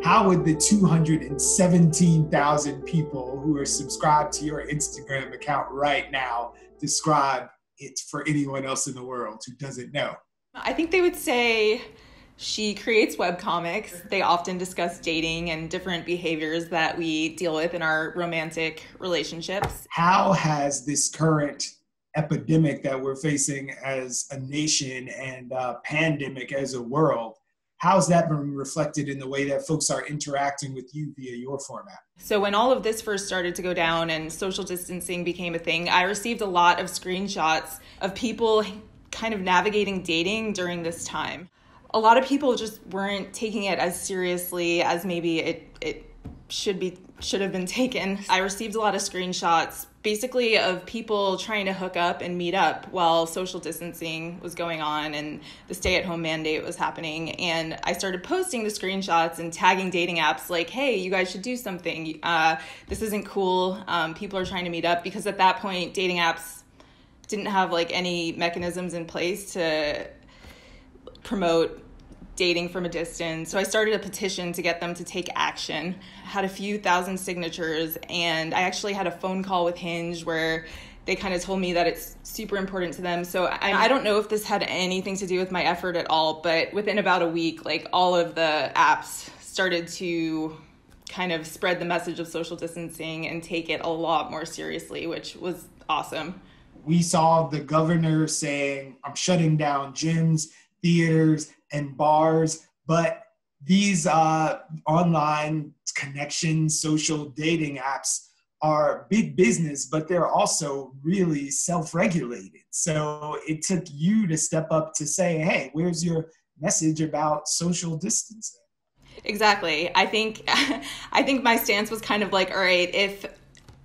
how would the 217,000 people who are subscribed to your Instagram account right now describe it for anyone else in the world who doesn't know? I think they would say she creates webcomics. They often discuss dating and different behaviors that we deal with in our romantic relationships. How has this current epidemic that we're facing as a nation and pandemic as a world, how's that been reflected in the way that folks are interacting with you via your format? So when all of this first started to go down and social distancing became a thing, I received a lot of screenshots of people kind of navigating dating during this time. A lot of people just weren't taking it as seriously as maybe it should have been taken. I received a lot of screenshots basically of people trying to hook up and meet up while social distancing was going on and the stay-at-home mandate was happening. And I started posting the screenshots and tagging dating apps like, hey, you guys should do something. This isn't cool. People are trying to meet up, because at that point, dating apps didn't have like any mechanisms in place to promote dating from a distance. So I started a petition to get them to take action. Had a few thousand signatures, and I actually had a phone call with Hinge where they kind of told me that it's super important to them. So I don't know if this had anything to do with my effort at all, but within about a week, like all of the apps started to kind of spread the message of social distancing and take it a lot more seriously, which was awesome. We saw the governor saying, I'm shutting down gyms, theaters, and bars, but these online connections, social dating apps are big business, but they're also really self-regulated. So it took you to step up to say, hey, where's your message about social distancing? Exactly. I think my stance was kind of like, all right, if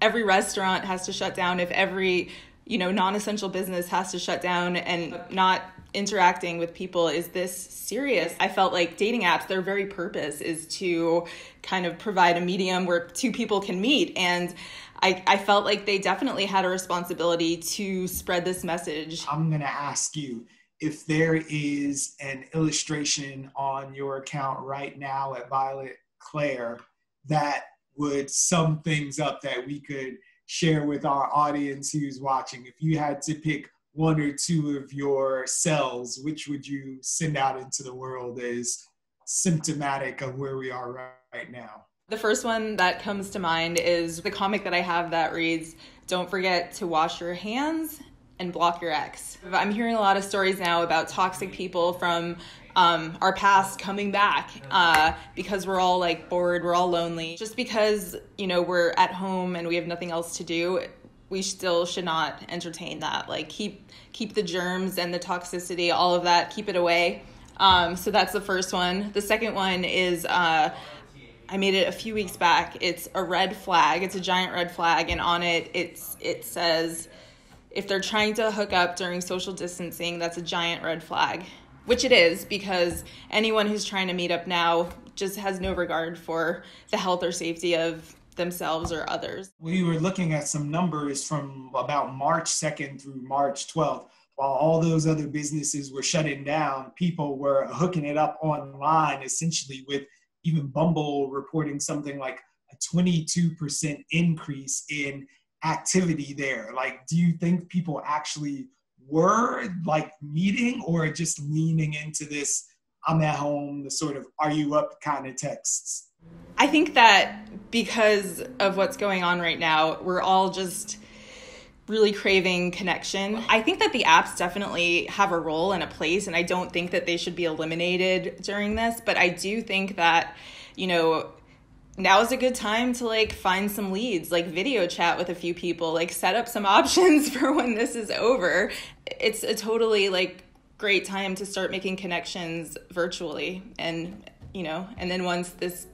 every restaurant has to shut down, if every non-essential business has to shut down and not interacting with people, is this serious? I felt like dating apps, their very purpose is to kind of provide a medium where two people can meet. And I felt like they definitely had a responsibility to spread this message. I'm going to ask you if there is an illustration on your account right now at Violet Claire that would sum things up that we could share with our audience who's watching. If you had to pick one or two of your cells, which would you send out into the world as symptomatic of where we are right now? The first one that comes to mind is the comic that I have that reads, "Don't forget to wash your hands and block your ex." I'm hearing a lot of stories now about toxic people from our past coming back because we're all like bored, we're all lonely. Just because, we're at home and we have nothing else to do, we still should not entertain that. Like keep the germs and the toxicity, all of that, keep it away. So that's the first one. The second one is I made it a few weeks back. It's a red flag. It's a giant red flag, and on it it says, if they're trying to hook up during social distancing, that's a giant red flag. Which it is, because anyone who's trying to meet up now just has no regard for the health or safety of themselves or others. We were looking at some numbers from about March 2nd through March 12th. While all those other businesses were shutting down, people were hooking it up online, essentially, with even Bumble reporting something like a 22% increase in activity there. Like, do you think people actually were like meeting, or just leaning into this I'm at home, the sort of are you up kind of texts? I think that because of what's going on right now, we're all just really craving connection. I think that the apps definitely have a role and a place, and I don't think that they should be eliminated during this, but I do think that, now is a good time to like find some leads, like video chat with a few people, like set up some options for when this is over. It's a totally like great time to start making connections virtually. And, and then once this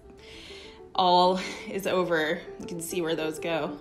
all is over, you can see where those go.